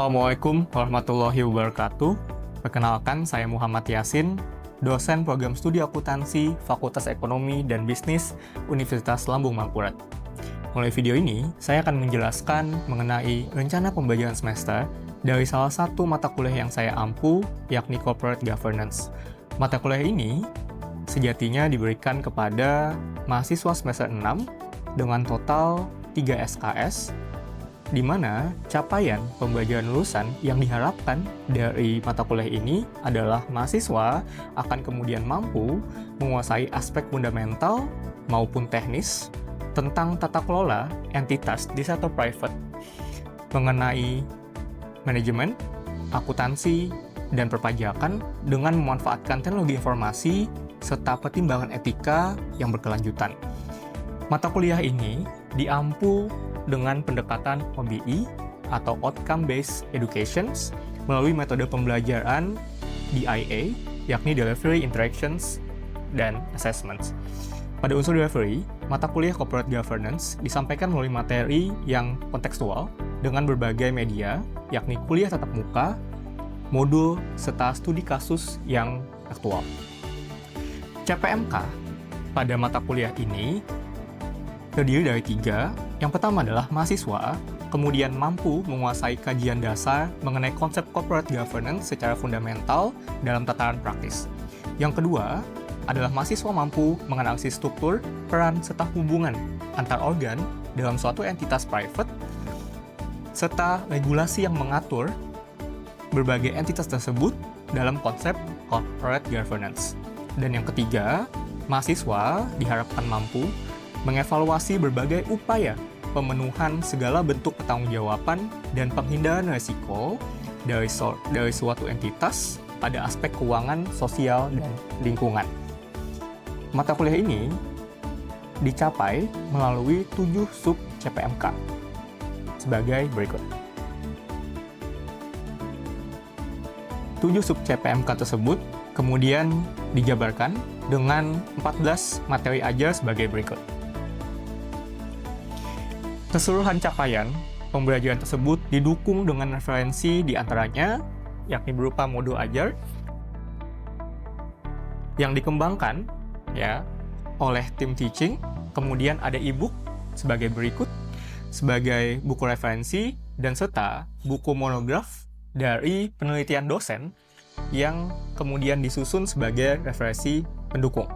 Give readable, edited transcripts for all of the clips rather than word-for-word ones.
Assalamualaikum warahmatullahi wabarakatuh. Perkenalkan, saya Muhammad Yasin, dosen program studi akuntansi Fakultas Ekonomi dan Bisnis Universitas Lambung Mangkurat. Melalui video ini, saya akan menjelaskan mengenai rencana pembelajaran semester dari salah satu mata kuliah yang saya ampu, yakni Corporate Governance. Mata kuliah ini sejatinya diberikan kepada mahasiswa semester 6 dengan total 3 SKS, di mana capaian pembelajaran lulusan yang diharapkan dari mata kuliah ini adalah mahasiswa akan kemudian mampu menguasai aspek fundamental maupun teknis tentang tata kelola entitas di sektor private, mengenai manajemen, akuntansi, dan perpajakan dengan memanfaatkan teknologi informasi serta pertimbangan etika yang berkelanjutan. Mata kuliah ini diampu dengan pendekatan OBE atau Outcome Based Education melalui metode pembelajaran DIA, yakni Delivery, Interactions, dan Assessments. Pada unsur delivery, mata kuliah Corporate Governance disampaikan melalui materi yang kontekstual dengan berbagai media, yakni kuliah tatap muka, modul, serta studi kasus yang aktual. CPMK pada mata kuliah ini terdiri dari 3. Yang pertama adalah mahasiswa, kemudian mampu menguasai kajian dasar mengenai konsep corporate governance secara fundamental dalam tataran praktis. Yang kedua adalah mahasiswa mampu menganalisis struktur, peran, serta hubungan antar organ dalam suatu entitas private, serta regulasi yang mengatur berbagai entitas tersebut dalam konsep corporate governance. Dan yang ketiga, mahasiswa diharapkan mampu mengevaluasi berbagai upaya pemenuhan segala bentuk pertanggungjawaban dan penghindaran risiko dari suatu entitas pada aspek keuangan, sosial, dan lingkungan. Mata kuliah ini dicapai melalui 7 sub CPMK sebagai berikut. 7 sub CPMK tersebut kemudian dijabarkan dengan 14 materi ajar sebagai berikut. Keseluruhan capaian pembelajaran tersebut didukung dengan referensi di antaranya, yakni berupa modul ajar yang dikembangkan oleh tim teaching, kemudian ada e-book sebagai berikut, sebagai buku referensi, dan serta buku monograf dari penelitian dosen yang kemudian disusun sebagai referensi pendukung.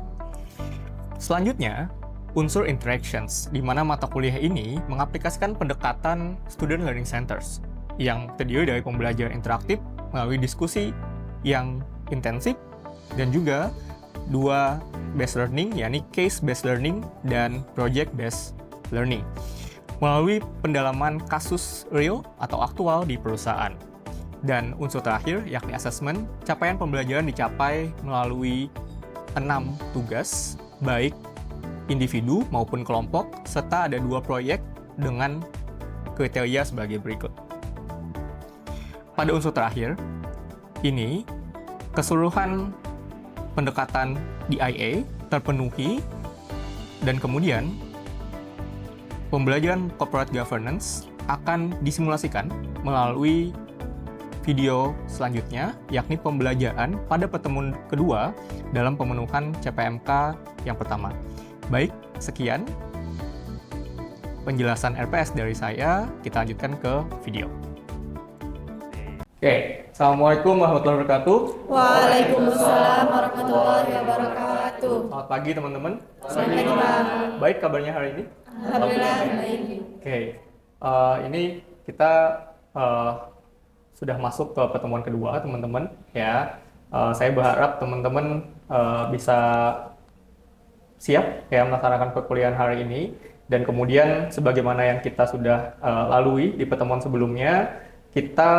Selanjutnya, unsur interactions, di mana mata kuliah ini mengaplikasikan pendekatan student learning centers yang terdiri dari pembelajaran interaktif melalui diskusi yang intensif dan juga 2 based learning, yakni case based learning dan project based learning melalui pendalaman kasus real atau aktual di perusahaan. Dan unsur terakhir, yakni assessment, capaian pembelajaran dicapai melalui 6 tugas, baik individu maupun kelompok, serta ada 2 proyek dengan kriteria sebagai berikut. Pada unsur terakhir, ini keseluruhan pendekatan DIA terpenuhi dan kemudian pembelajaran corporate governance akan disimulasikan melalui video selanjutnya, yakni pembelajaran pada pertemuan kedua dalam pemenuhan CPMK yang pertama. Baik, sekian penjelasan RPS dari saya. Kita lanjutkan ke video. Oke, Assalamualaikum warahmatullahi wabarakatuh. Waalaikumsalam warahmatullahi wabarakatuh. Selamat pagi teman-teman. Selamat pagi, Bang. Baik kabarnya hari ini? Alhamdulillah baik. Oke, ini kita sudah masuk ke pertemuan kedua teman-teman ya. Saya berharap teman-teman bisa siap ya melaksanakan perkuliahan hari ini, dan kemudian sebagaimana yang kita sudah lalui di pertemuan sebelumnya, kita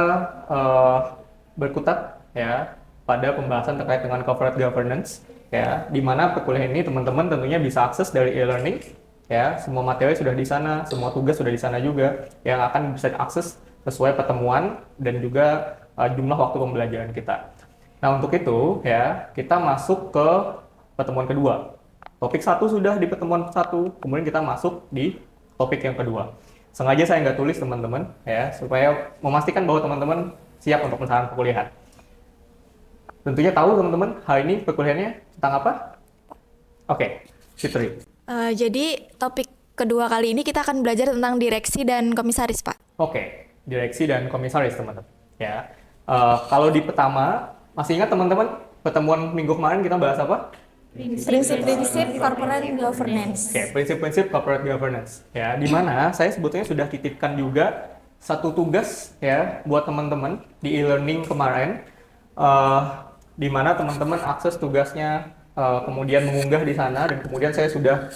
berkutat ya pada pembahasan terkait dengan corporate governance ya, di mana perkuliahan ini teman-teman tentunya bisa akses dari e-learning ya, semua materi sudah di sana, semua tugas sudah di sana juga yang akan bisa diakses sesuai pertemuan dan juga jumlah waktu pembelajaran kita. Nah, untuk itu ya, kita masuk ke pertemuan kedua. Topik 1 sudah di pertemuan 1, kemudian kita masuk di topik yang kedua. Sengaja saya nggak tulis teman-teman, ya, supaya memastikan bahwa teman-teman siap untuk pelaksanaan perkuliahan. Tentunya tahu teman-teman, hari ini perkuliahannya tentang apa? Oke, Fitri. Jadi topik kedua kali ini kita akan belajar tentang direksi dan komisaris, Pak. Oke, direksi dan komisaris teman-teman. Ya, kalau di pertama, masih ingat teman-teman pertemuan minggu kemarin kita bahas apa? Prinsip-prinsip corporate governance. Oke, prinsip-prinsip corporate governance. Ya, di mana saya sebetulnya sudah titipkan juga satu tugas ya buat teman-teman di e-learning kemarin, di mana teman-teman akses tugasnya, kemudian mengunggah di sana, dan kemudian saya sudah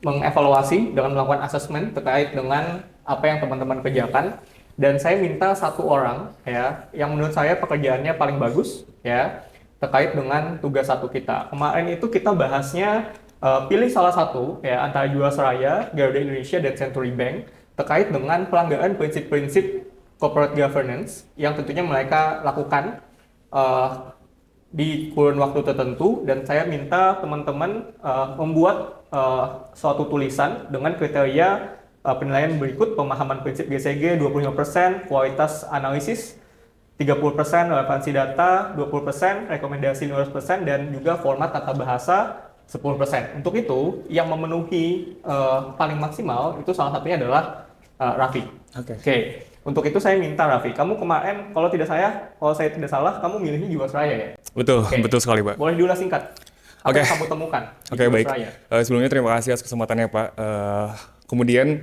mengevaluasi dengan melakukan assessment terkait dengan apa yang teman-teman kerjakan. Dan saya minta satu orang ya yang menurut saya pekerjaannya paling bagus ya terkait dengan tugas satu kita. Kemarin itu kita bahasnya pilih salah satu ya antara Jiwasraya, Garuda Indonesia, dan Century Bank terkait dengan pelanggaran prinsip-prinsip corporate governance yang tentunya mereka lakukan di kurun waktu tertentu, dan saya minta teman-teman membuat suatu tulisan dengan kriteria penilaian berikut: pemahaman prinsip GCG 25%, kualitas analisis 30%, relevansi data 20%, rekomendasi 15%, dan juga format tata bahasa 10%. Untuk itu, yang memenuhi paling maksimal itu salah satunya adalah Raffi. Oke. Untuk itu saya minta Raffi, kamu kemarin kalau saya tidak salah, kamu milihnya Jiwasraya ya? Betul, betul sekali Pak. Boleh diulas singkat. Apa yang kamu temukan? Oke, baik. Sebelumnya terima kasih atas kesempatannya Pak. Kemudian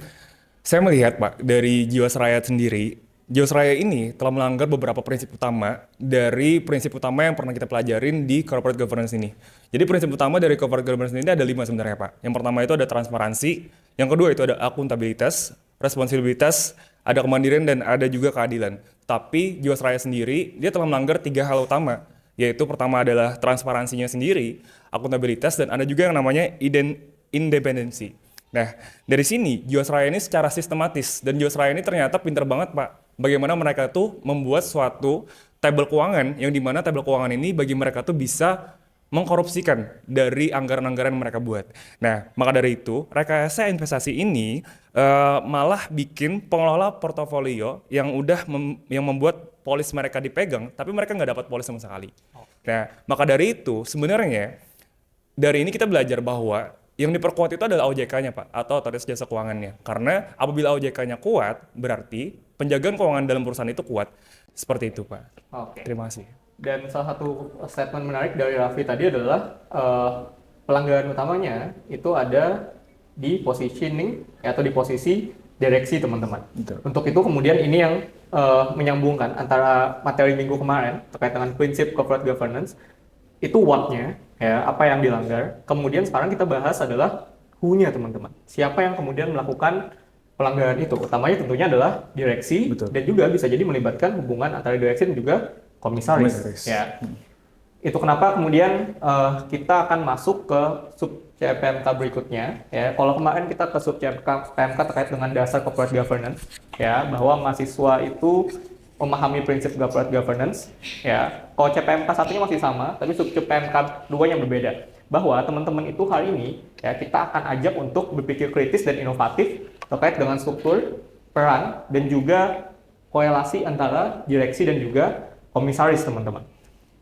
saya melihat Pak, dari Jiwasraya sendiri, Jiwasraya ini telah melanggar beberapa prinsip utama dari prinsip utama yang pernah kita pelajarin di corporate governance ini. Jadi prinsip utama dari corporate governance ini ada 5 sebenarnya Pak. Yang pertama itu ada transparansi, yang kedua itu ada akuntabilitas, responsibilitas, ada kemandirian, dan ada juga keadilan. Tapi Jiwasraya sendiri, dia telah melanggar 3 hal utama, yaitu pertama adalah transparansinya sendiri, akuntabilitas, dan ada juga yang namanya independensi. Nah, dari sini Jiwasraya ini secara sistematis, dan Jiwasraya ini ternyata pintar banget Pak, bagaimana mereka tuh membuat suatu tabel keuangan, yang dimana tabel keuangan ini bagi mereka tuh bisa mengkorupsikan dari anggaran-anggaran yang mereka buat. Nah, maka dari itu, rekayasa investasi ini malah bikin pengelola portofolio yang yang membuat polis mereka dipegang, tapi mereka nggak dapat polis sama sekali. Nah, maka dari itu, sebenarnya dari ini kita belajar bahwa yang diperkuat itu adalah OJK-nya Pak, atau Otoritas Jasa Keuangannya. Karena apabila OJK-nya kuat, berarti penjagaan keuangan dalam perusahaan itu kuat. Seperti itu Pak. Oke. Terima kasih. Dan salah satu statement menarik dari Raffi tadi adalah pelanggaran utamanya itu ada di positioning atau di posisi direksi teman-teman. Untuk itu kemudian ini yang menyambungkan antara materi minggu kemarin terkait dengan prinsip corporate governance, itu what-nya, ya, apa yang dilanggar. Kemudian sekarang kita bahas adalah who-nya teman-teman. Siapa yang kemudian melakukan pelanggaran itu? Utamanya tentunya adalah direksi. Betul. Dan juga bisa jadi melibatkan hubungan antara direksi dan juga komisaris. Ya. Itu kenapa kemudian kita akan masuk ke sub CPMK berikutnya. Ya. Kalau kemarin kita ke sub CPMK terkait dengan dasar corporate governance, ya, bahwa mahasiswa itu memahami prinsip corporate governance, ya. Kalau CPMK satunya masih sama, tapi sub CPMK 2-nya berbeda. Bahwa teman-teman itu hari ini, ya, kita akan ajak untuk berpikir kritis dan inovatif terkait dengan struktur, peran, dan juga korelasi antara direksi dan juga komisaris teman-teman.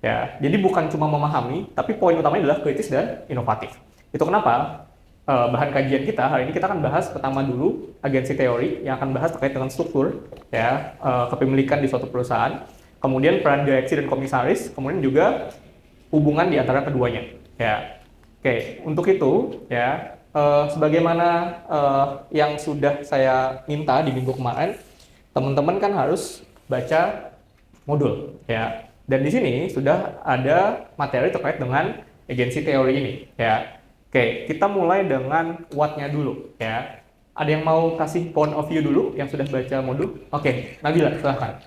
Ya, jadi bukan cuma memahami, tapi poin utamanya adalah kritis dan inovatif. Itu kenapa bahan kajian kita hari ini kita akan bahas pertama dulu agensi teori yang akan bahas terkait dengan struktur, ya, kepemilikan di suatu perusahaan, kemudian peran direksi dan komisaris, kemudian juga hubungan di antara keduanya. Ya, oke. Untuk itu, ya, sebagaimana yang sudah saya minta di minggu kemarin, teman-teman kan harus baca modul, ya. Dan di sini sudah ada materi terkait dengan agensi teori ini, ya. Oke, kita mulai dengan what-nya dulu, ya. Ada yang mau kasih point of view dulu yang sudah baca modul? Oke, Nabila, silahkan.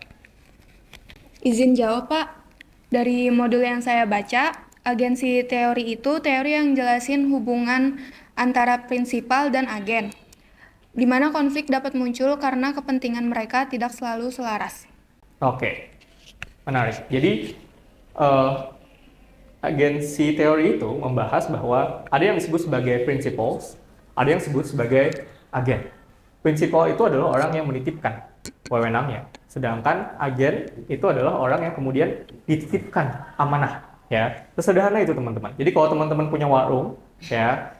Izin jawab, Pak. Dari modul yang saya baca, agensi teori itu teori yang jelasin hubungan antara prinsipal dan agen, di mana konflik dapat muncul karena kepentingan mereka tidak selalu selaras. Oke, menarik. Jadi, agensi teori itu membahas bahwa ada yang disebut sebagai principles, ada yang disebut sebagai agen. Prinsipal itu adalah orang yang menitipkan wewenangnya, sedangkan agen itu adalah orang yang kemudian dititipkan amanah. Ya, sesederhana itu teman-teman. Jadi kalau teman-teman punya warung, ya,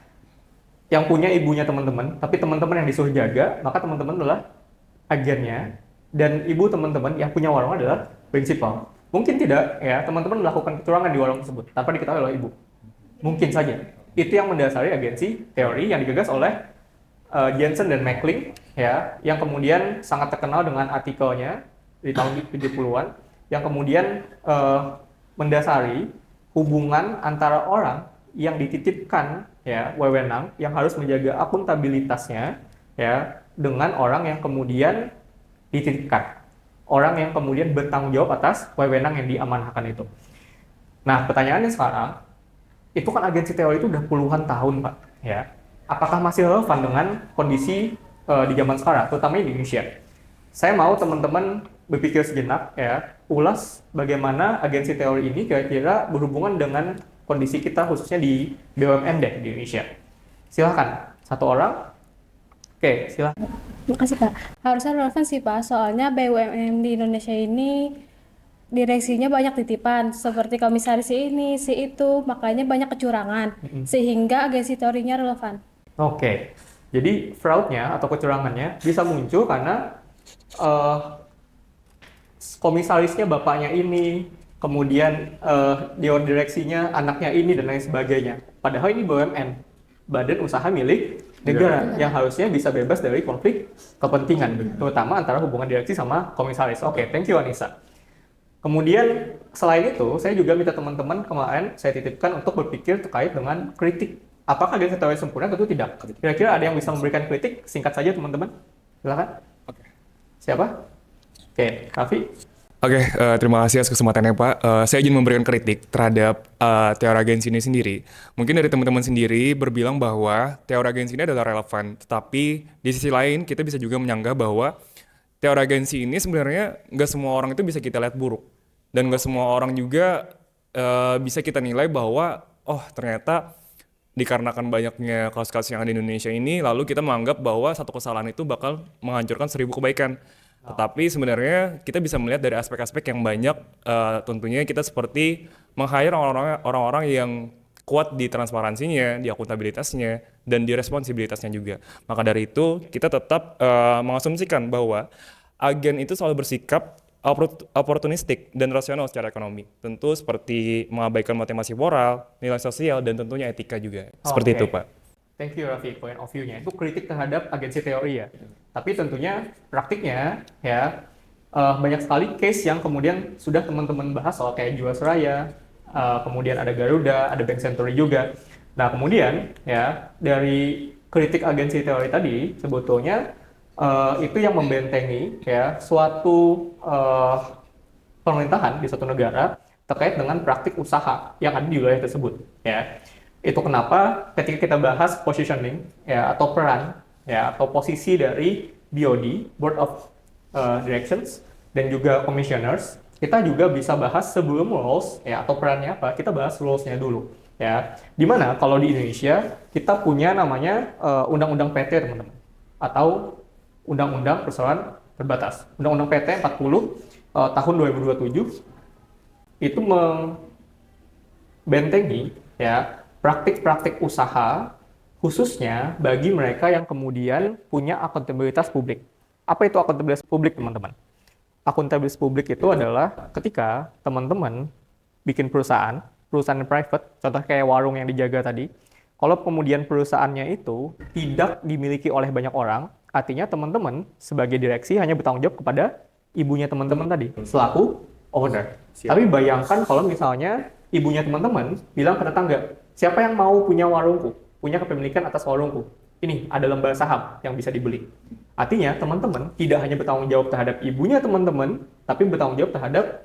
yang punya ibunya teman-teman, tapi teman-teman yang disuruh jaga, maka teman-teman adalah agennya, dan ibu teman-teman yang punya warung adalah prinsipal. Mungkin tidak, ya, teman-teman melakukan kecurangan di warung tersebut tanpa diketahui oleh ibu. Mungkin saja. Itu yang mendasari agensi teori yang digagas oleh Jensen dan Mackling, ya, yang kemudian sangat terkenal dengan artikelnya di tahun 70-an, yang kemudian mendasari hubungan antara orang yang dititipkan, ya, wewenang yang harus menjaga akuntabilitasnya, ya, dengan orang yang kemudian dititipkan, orang yang kemudian bertanggung jawab atas wewenang yang diamanahkan itu. Nah, pertanyaannya sekarang, itu kan agensi teori itu udah puluhan tahun, Pak, ya. Apakah masih relevan dengan kondisi di zaman sekarang, terutama di Indonesia? Saya mau teman-teman berpikir sejenak, ya, ulas bagaimana agensi teori ini kira-kira berhubungan dengan kondisi kita khususnya di BUMN deh di Indonesia. Silahkan, satu orang. Oke, silahkan. Makasih Pak. Harusnya relevan sih Pak, soalnya BUMN di Indonesia ini direksinya banyak titipan, seperti komisaris ini, si itu, makanya banyak kecurangan, sehingga agensi teorinya relevan. Oke, jadi fraudnya atau kecurangannya bisa muncul karena komisarisnya bapaknya ini, kemudian dewan direksinya anaknya ini, dan lain sebagainya. Padahal ini BUMN, badan usaha milik negara, yang harusnya bisa bebas dari konflik kepentingan, terutama antara hubungan direksi sama komisaris. Oke, thank you Anissa. Kemudian selain itu, saya juga minta teman-teman kemarin saya titipkan untuk berpikir terkait dengan kritik. Apakah agensi teori sempurna? Tentu tidak. Kira-kira ada yang bisa memberikan kritik? Singkat saja teman-teman. Silakan. Oke. Siapa? Oke, Raffi. Oke, terima kasih atas kesempatannya Pak. Saya ingin memberikan kritik terhadap teori agensi ini sendiri. Mungkin dari teman-teman sendiri berbilang bahwa teori agensi ini adalah relevan, tetapi di sisi lain kita bisa juga menyanggah bahwa teori agensi ini sebenarnya nggak semua orang itu bisa kita lihat buruk. Dan nggak semua orang juga bisa kita nilai bahwa, oh ternyata dikarenakan banyaknya kasus-kasus yang ada di Indonesia ini, lalu kita menganggap bahwa satu kesalahan itu bakal menghancurkan 1000 kebaikan. Tetapi sebenarnya kita bisa melihat dari aspek-aspek yang banyak, tentunya kita seperti meng-hire orang-orang yang kuat di transparansinya, di akuntabilitasnya, dan di responsibilitasnya juga. Maka dari itu, kita tetap mengasumsikan bahwa agen itu selalu bersikap oportunistik dan rasional secara ekonomi. Tentu seperti mengabaikan motivasi moral, nilai sosial, dan tentunya etika juga. Seperti itu, Pak. Thank you Raffi, point of view-nya. Itu kritik terhadap agensi teori ya. Tapi tentunya praktiknya ya banyak sekali case yang kemudian sudah teman-teman bahas soal kayak Jiwasraya, kemudian ada Garuda, ada Bank Century juga. Nah kemudian ya dari kritik agensi teori tadi sebetulnya itu yang membentengi ya suatu pemerintahan di suatu negara terkait dengan praktik usaha yang ada di wilayah tersebut ya. Itu kenapa ketika kita bahas positioning ya atau peran ya atau posisi dari BOD, Board of Directions, dan juga Commissioners, kita juga bisa bahas sebelum roles ya atau perannya apa, kita bahas roles-nya dulu ya. Dimana kalau di Indonesia kita punya namanya Undang-Undang PT teman-teman atau Undang-Undang Perseroan Terbatas. Undang-Undang PT 40 tahun 2027 itu membentengi ya praktik-praktik usaha khususnya bagi mereka yang kemudian punya akuntabilitas publik. Apa itu akuntabilitas publik, teman-teman? Akuntabilitas publik itu adalah ketika teman-teman bikin perusahaan private, contoh kayak warung yang dijaga tadi, kalau kemudian perusahaannya itu tidak dimiliki oleh banyak orang, artinya teman-teman sebagai direksi hanya bertanggung jawab kepada ibunya teman-teman tadi, selaku owner. Tapi bayangkan kalau misalnya ibunya teman-teman bilang ke tetangga, siapa yang mau punya warungku, punya kepemilikan atas warungku? Ini ada lembar saham yang bisa dibeli. Artinya teman-teman tidak hanya bertanggung jawab terhadap ibunya teman-teman, tapi bertanggung jawab terhadap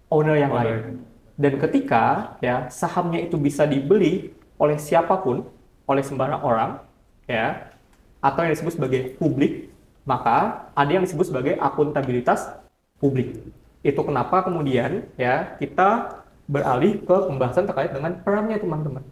owner yang lain. Dan ketika ya sahamnya itu bisa dibeli oleh siapapun, oleh sembarang orang, ya, atau yang disebut sebagai publik, maka ada yang disebut sebagai akuntabilitas publik. Itu kenapa kemudian ya kita beralih ke pembahasan terkait dengan perannya teman-teman.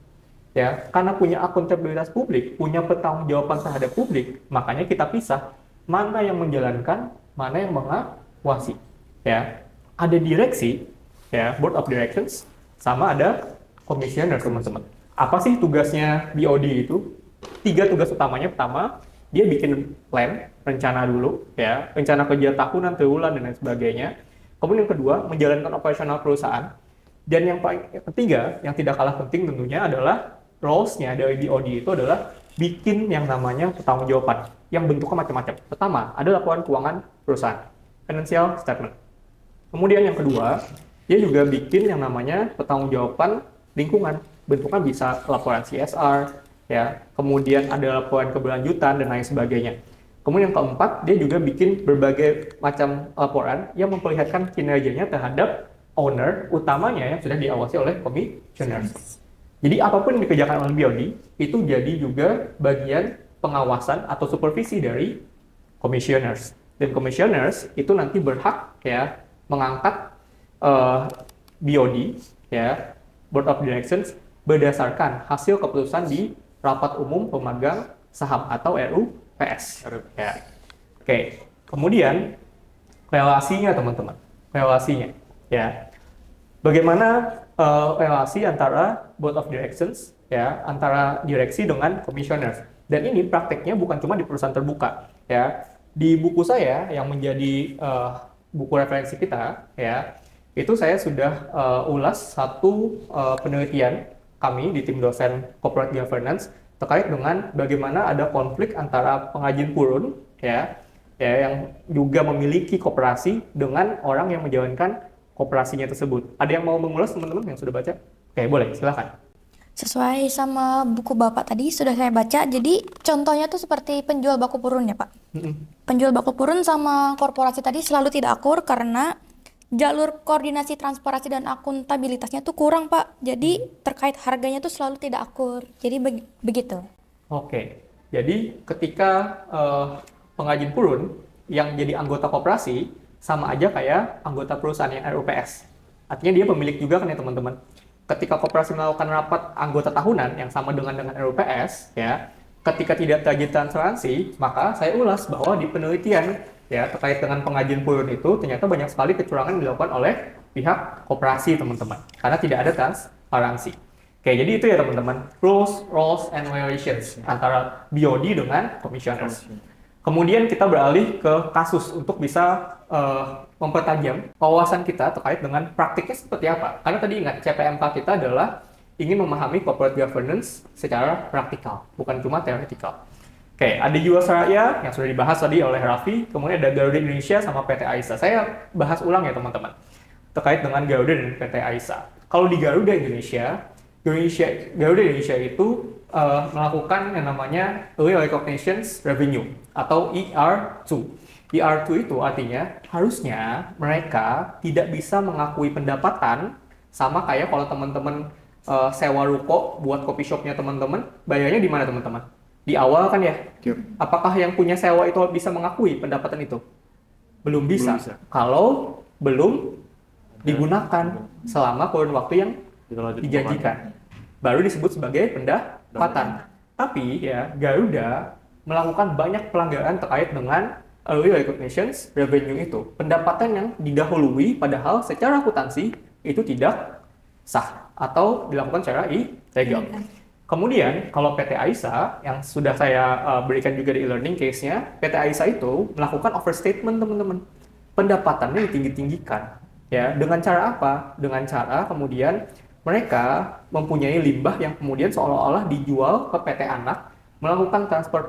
ya, karena punya akuntabilitas publik, punya pertanggungjawaban terhadap publik, makanya kita pisah mana yang menjalankan, mana yang mengawasi. Ya, ada direksi, ya, board of directions, sama ada komisioner, teman-teman. Apa sih tugasnya BOD itu? 3 tugas utamanya. Pertama, dia bikin plan, rencana dulu, ya, rencana kerja tahunan, triwulan, dan lain sebagainya. Kemudian yang kedua, menjalankan operasional perusahaan. Dan yang paling ketiga, yang tidak kalah penting tentunya adalah roles-nya dari BOD itu adalah bikin yang namanya pertanggungjawaban yang bentuknya macam-macam. Pertama, ada laporan keuangan perusahaan, financial statement. Kemudian yang kedua, dia juga bikin yang namanya pertanggungjawaban lingkungan. Bentuknya bisa laporan CSR, ya. Kemudian ada laporan keberlanjutan dan lain sebagainya. Kemudian yang keempat, dia juga bikin berbagai macam laporan yang memperlihatkan kinerjanya terhadap owner utamanya yang sudah diawasi oleh commissioners. Jadi apapun yang dikerjakan oleh BOD itu jadi juga bagian pengawasan atau supervisi dari commissioners. Dan commissioners itu nanti berhak, ya, mengangkat BOD, ya, Board of Directions, berdasarkan hasil keputusan di rapat umum pemegang saham atau RUPS. Ya. Oke. Kemudian relasinya, teman-teman. Relasinya, ya. Bagaimana relasi antara Board of Directions, ya, antara direksi dengan commissioners. Dan ini prakteknya bukan cuma di perusahaan terbuka, ya. Di buku saya yang menjadi buku referensi kita, ya, itu saya sudah ulas satu penelitian kami di tim dosen corporate governance terkait dengan bagaimana ada konflik antara pengrajin purun, ya, yang juga memiliki koperasi dengan orang yang menjalankan koperasinya tersebut. Ada yang mau mengulas, teman-teman yang sudah baca? Oke, boleh, silakan. Sesuai sama buku Bapak tadi sudah saya baca, jadi contohnya tuh seperti penjual baku purun ya Pak. Penjual baku purun sama korporasi tadi selalu tidak akur karena jalur koordinasi transparansi dan akuntabilitasnya tuh kurang Pak. Jadi terkait harganya tuh selalu tidak akur. Jadi begitu. Oke, jadi ketika pengrajin purun yang jadi anggota koperasi sama aja kayak anggota perusahaan yang RUPS. Artinya dia pemilik juga kan ya teman-teman. Ketika koperasi melakukan rapat anggota tahunan yang sama dengan RUPS, ya, ketika tidak terjadi transparansi, maka saya ulas bahwa di penelitian, ya, terkait dengan pengrajin purun itu ternyata banyak sekali kecurangan yang dilakukan oleh pihak koperasi, teman-teman, karena tidak ada transparansi. Oke, jadi itu ya teman-teman, rules, roles, and relations antara BOD dengan commissioners. Kemudian kita beralih ke kasus untuk bisa mempertajam wawasan kita terkait dengan praktiknya seperti apa. Karena tadi ingat, CPMK kita adalah ingin memahami corporate governance secara praktikal, bukan cuma teoretikal. Oke, ada Jiwasraya yang sudah dibahas tadi oleh Raffi, kemudian ada Garuda Indonesia sama PT AISA. Saya bahas ulang ya teman-teman, terkait dengan Garuda dan PT AISA. Kalau di Garuda Indonesia itu melakukan yang namanya Early Recognition Revenue atau ER2. ER2 itu artinya harusnya mereka tidak bisa mengakui pendapatan sama kayak kalau teman-teman sewa ruko buat coffee shopnya teman-teman, bayarnya di mana teman-teman? Di awal kan ya? Apakah yang punya sewa itu bisa mengakui pendapatan itu? Belum bisa. Kalau belum digunakan selama kurun waktu yang dijanjikan. Baru disebut sebagai pendapatan. Tapi ya Garuda melakukan banyak pelanggaran terkait dengan early recognition revenue itu. Pendapatan yang didahului padahal secara akuntansi itu tidak sah atau dilakukan secara ilegal. Kemudian kalau PT AISA yang sudah saya berikan juga di e-learning case-nya, PT AISA itu melakukan overstatement teman-teman. Pendapatannya ditinggi-tinggikan. Ya, dengan cara apa? Dengan cara kemudian mereka mempunyai limbah yang kemudian seolah-olah dijual ke PT anak, melakukan transfer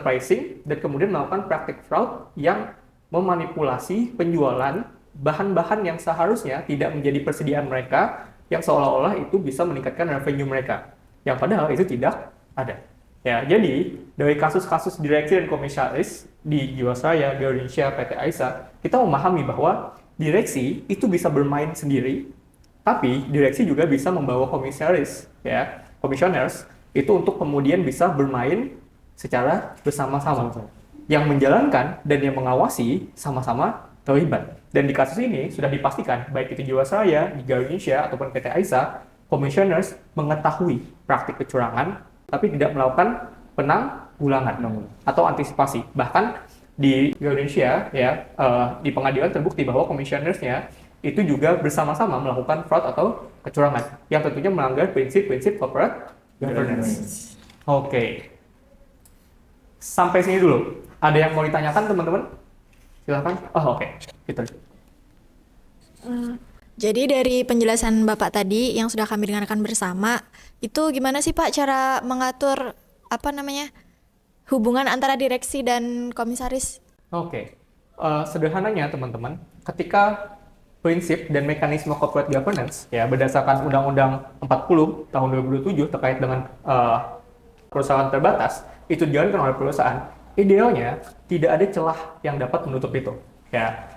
pricing, dan kemudian melakukan praktik fraud yang memanipulasi penjualan bahan-bahan yang seharusnya tidak menjadi persediaan mereka, yang seolah-olah itu bisa meningkatkan revenue mereka, yang padahal itu tidak ada. Ya, jadi dari kasus-kasus direksi dan komisaris di Jiwasraya, Garuda Indonesia, PT AISA, kita memahami bahwa direksi itu bisa bermain sendiri, tapi direksi juga bisa membawa komisaris, ya, commissioners itu untuk kemudian bisa bermain secara bersama-sama. Yang menjalankan dan yang mengawasi sama-sama terlibat. Dan di kasus ini sudah dipastikan, baik itu Jiwasraya, di Garuda Indonesia, ataupun PT AISA, commissioners mengetahui praktik kecurangan, tapi tidak melakukan penanggulangan atau antisipasi. Bahkan di Indonesia ya di pengadilan terbukti bahwa commissionersnya itu juga bersama-sama melakukan fraud atau kecurangan yang tentunya melanggar prinsip-prinsip corporate governance. Oke. Sampai sini dulu. Ada yang mau ditanyakan teman-teman? Silakan. Oh, oke. Gitu. Jadi dari penjelasan Bapak tadi yang sudah kami dengarkan bersama, itu gimana sih Pak cara mengatur hubungan antara direksi dan komisaris? Oke. Sederhananya teman-teman, ketika prinsip dan mekanisme corporate governance ya berdasarkan Undang-Undang 40 tahun 2007 terkait dengan perusahaan terbatas itu dijalankan oleh perusahaan, idealnya tidak ada celah yang dapat menutup itu. Ya,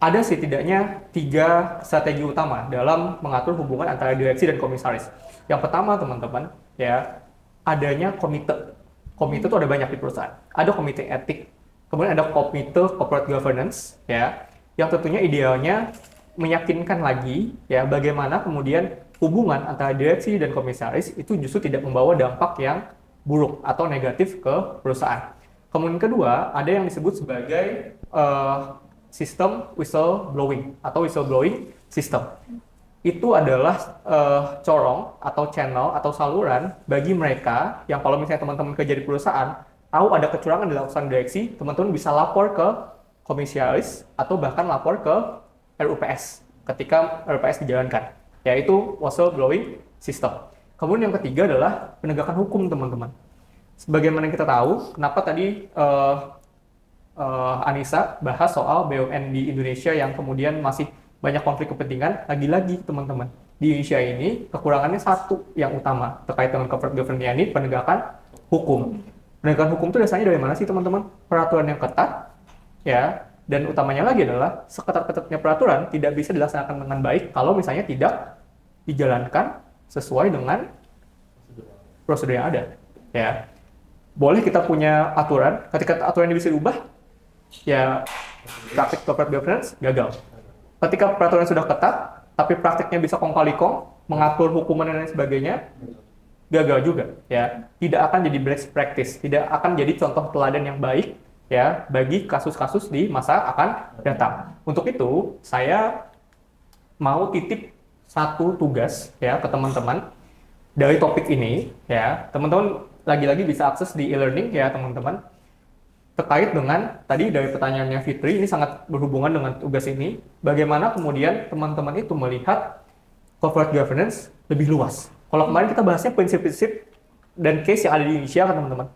ada setidaknya 3 strategi utama dalam mengatur hubungan antara direksi dan komisaris. Yang pertama teman-teman ya adanya komite. Komite itu ada banyak di perusahaan. Ada komite etik, kemudian ada komite corporate governance ya yang tentunya idealnya meyakinkan lagi ya bagaimana kemudian hubungan antara direksi dan komisaris itu justru tidak membawa dampak yang buruk atau negatif ke perusahaan. Kemudian kedua, ada yang disebut sebagai sistem whistleblowing atau whistleblowing system. Itu adalah corong atau channel atau saluran bagi mereka yang kalau misalnya teman-teman kerja di perusahaan tahu ada kecurangan dilakukan direksi, teman-teman bisa lapor ke komisaris atau bahkan lapor ke RUPS ketika RUPS dijalankan, yaitu whistleblowing system. Kemudian yang ketiga adalah penegakan hukum teman-teman. Sebagaimana kita tahu, kenapa tadi Anissa bahas soal BUMN di Indonesia yang kemudian masih banyak konflik kepentingan, lagi-lagi teman-teman. Di Indonesia ini kekurangannya satu yang utama terkait dengan corporate governance ini, penegakan hukum. Penegakan hukum itu dasarnya dari mana sih teman-teman? Peraturan yang ketat, ya, dan utamanya lagi adalah seketat-ketatnya peraturan tidak bisa dilaksanakan dengan baik kalau misalnya tidak dijalankan sesuai dengan prosedur yang ada. Ya, boleh kita punya aturan, ketika aturan ini bisa diubah, ya praktik corporate governance gagal. Ketika peraturan sudah ketat, tapi praktiknya bisa kong kali kong, mengatur hukuman dan lain sebagainya, gagal juga. Ya, tidak akan jadi best practice, tidak akan jadi contoh teladan yang baik ya bagi kasus-kasus di masa akan datang. Untuk itu, saya mau titip satu tugas ya ke teman-teman dari topik ini ya. Teman-teman lagi-lagi bisa akses di e-learning ya teman-teman. Terkait dengan tadi dari pertanyaannya Fitri, ini sangat berhubungan dengan tugas ini. Bagaimana kemudian teman-teman itu melihat corporate governance lebih luas. Kalau kemarin kita bahasnya prinsip-prinsip dan case yang ada di Indonesia kan teman-teman.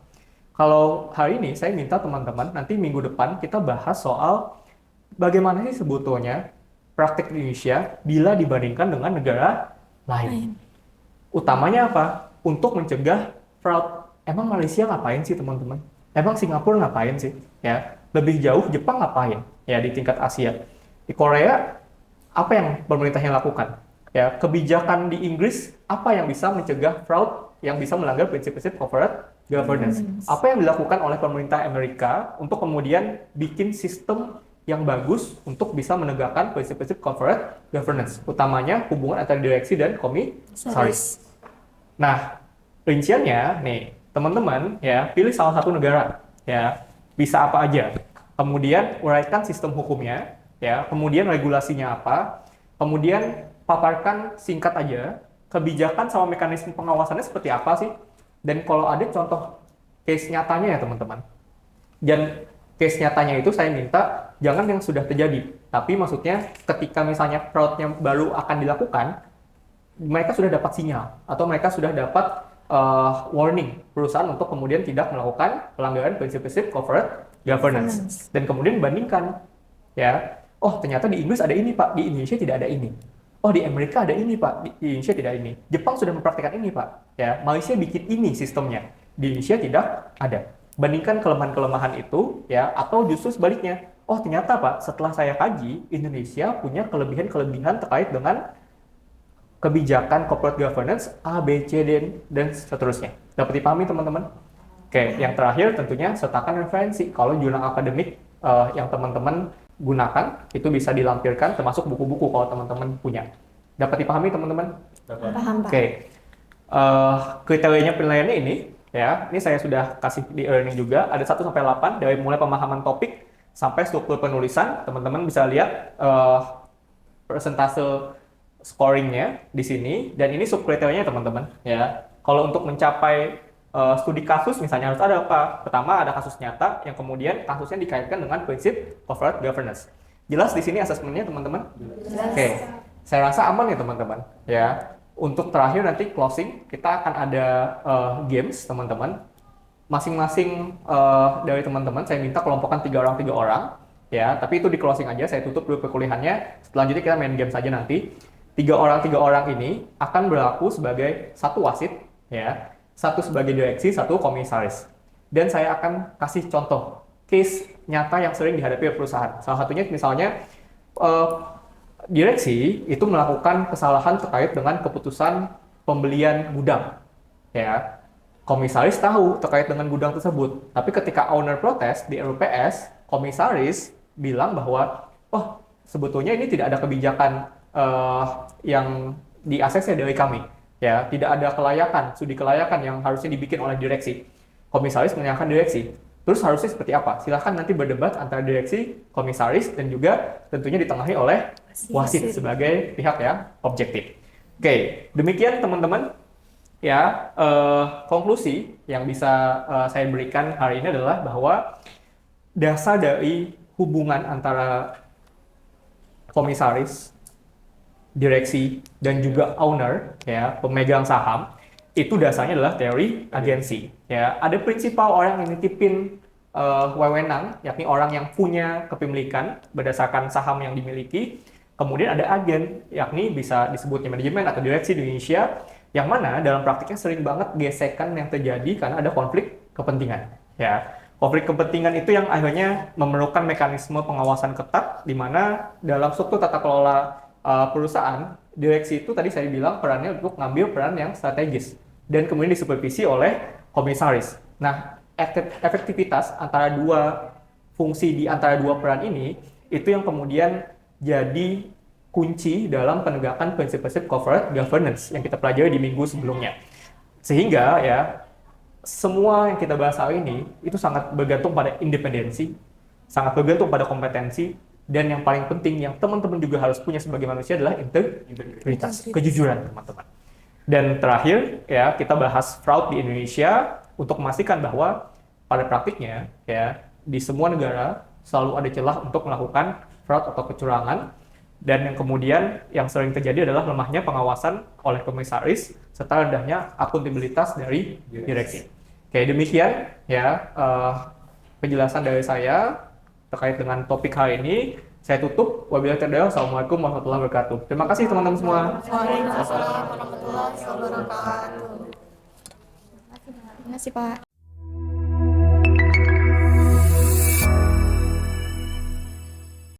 Kalau hari ini saya minta teman-teman nanti minggu depan kita bahas soal bagaimana sih sebetulnya praktik di Indonesia bila dibandingkan dengan negara lain. Utamanya apa? Untuk mencegah fraud. Emang Malaysia ngapain sih teman-teman? Emang Singapura ngapain sih? Ya, lebih jauh Jepang ngapain? Ya, di tingkat Asia. Di Korea apa yang pemerintahnya lakukan? Ya, kebijakan di Inggris apa yang bisa mencegah fraud yang bisa melanggar prinsip-prinsip corporate governance? Apa yang dilakukan oleh pemerintah Amerika untuk kemudian bikin sistem yang bagus untuk bisa menegakkan prinsip-prinsip corporate governance, utamanya hubungan antara direksi dan komisaris. Nah, rinciannya nih, teman-teman ya, pilih salah satu negara ya, bisa apa aja. Kemudian uraikan sistem hukumnya ya, kemudian regulasinya apa, kemudian paparkan singkat aja kebijakan sama mekanisme pengawasannya seperti apa sih, dan kalau ada contoh case nyatanya ya teman-teman. Dan case nyatanya itu saya minta jangan yang sudah terjadi, tapi maksudnya ketika misalnya fraudnya baru akan dilakukan, mereka sudah dapat sinyal atau mereka sudah dapat warning perusahaan untuk kemudian tidak melakukan pelanggaran prinsip-prinsip corporate governance. Dan kemudian bandingkan ya, oh ternyata di Inggris ada ini Pak, di Indonesia tidak ada ini. Oh di Amerika ada ini Pak, di Indonesia tidak ini. Jepang sudah mempraktikkan ini Pak, ya Malaysia bikin ini sistemnya, di Indonesia tidak ada. Bandingkan kelemahan-kelemahan itu ya, atau justru sebaliknya, oh ternyata Pak setelah saya kaji, Indonesia punya kelebihan-kelebihan terkait dengan kebijakan corporate governance A, B, C, D, dan seterusnya. Dapat dipahami teman-teman? Oke, yang terakhir tentunya sertakan referensi. Kalau jurnal akademik yang teman-teman gunakan, itu bisa dilampirkan termasuk buku-buku kalau teman-teman punya. Dapat dipahami teman-teman? Paham, Pak. Oke. Kriterianya penilaiannya ini, ya, ini saya sudah kasih di e-learning juga, ada 1 sampai 8 dari mulai pemahaman topik sampai struktur penulisan. Teman-teman bisa lihat persentase scoringnya di sini, dan ini subkriterianya teman-teman, ya. Kalau untuk mencapai studi kasus misalnya harus ada apa? Pertama ada kasus nyata, yang kemudian kasusnya dikaitkan dengan prinsip corporate governance. Jelas di sini asesmennya teman-teman? Oke, saya rasa aman ya teman-teman, ya. Untuk terakhir nanti closing, kita akan ada games teman-teman. Masing-masing dari teman-teman saya minta kelompokkan 3 orang, ya. Tapi itu di closing aja, saya tutup dulu perkuliahannya. Selanjutnya kita main game saja nanti. 3 orang ini akan berlaku sebagai satu wasit, ya. Satu sebagai direksi, satu komisaris. Dan saya akan kasih contoh case nyata yang sering dihadapi oleh perusahaan. Salah satunya misalnya direksi itu melakukan kesalahan terkait dengan keputusan pembelian gudang, ya. Komisaris tahu terkait dengan gudang tersebut, tapi ketika owner protes di RUPS, komisaris bilang bahwa, oh sebetulnya ini tidak ada kebijakan yang di ACC dari kami, ya, tidak ada kelayakan, studi kelayakan yang harusnya dibikin oleh direksi. Komisaris menyalahkan direksi. Terus harusnya seperti apa? Silahkan nanti berdebat antara direksi, komisaris, dan juga tentunya ditengahi oleh wasit sebagai pihak yang objektif. Oke, demikian teman-teman. Ya, konklusi yang bisa saya berikan hari ini adalah bahwa dasar dari hubungan antara komisaris, direksi, dan juga owner, ya, pemegang saham, itu dasarnya adalah teori agensi. Ya, ada prinsipal orang yang nitipin wewenang, yakni orang yang punya kepemilikan berdasarkan saham yang dimiliki. Kemudian ada agen, yakni bisa disebutnya manajemen atau direksi di Indonesia, yang mana dalam praktiknya sering banget gesekan yang terjadi karena ada konflik kepentingan. Ya, konflik kepentingan itu yang akhirnya memerlukan mekanisme pengawasan ketat, di mana dalam struktur tata kelola perusahaan, direksi itu tadi saya bilang perannya untuk ngambil peran yang strategis, dan kemudian disupervisi oleh komisaris. Nah, efektivitas antara dua fungsi di antara dua peran ini, itu yang kemudian jadi kunci dalam penegakan prinsip-prinsip corporate governance yang kita pelajari di minggu sebelumnya. Sehingga ya, semua yang kita bahas hari ini itu sangat bergantung pada independensi, sangat bergantung pada kompetensi, dan yang paling penting yang teman-teman juga harus punya sebagai manusia adalah integritas, kejujuran teman-teman. Dan terakhir ya, kita bahas fraud di Indonesia untuk memastikan bahwa pada praktiknya ya, di semua negara selalu ada celah untuk melakukan fraud atau kecurangan, dan yang kemudian yang sering terjadi adalah lemahnya pengawasan oleh komisaris serta rendahnya akuntabilitas dari direksi. Oke, demikian ya penjelasan dari saya terkait dengan topik hari ini. Saya tutup. Wabillahi taufiq. Wassalamualaikum warahmatullahi wabarakatuh. Terima kasih teman-teman semua. Waalaikumsalam warahmatullahi wabarakatuh. Terima kasih, Pak.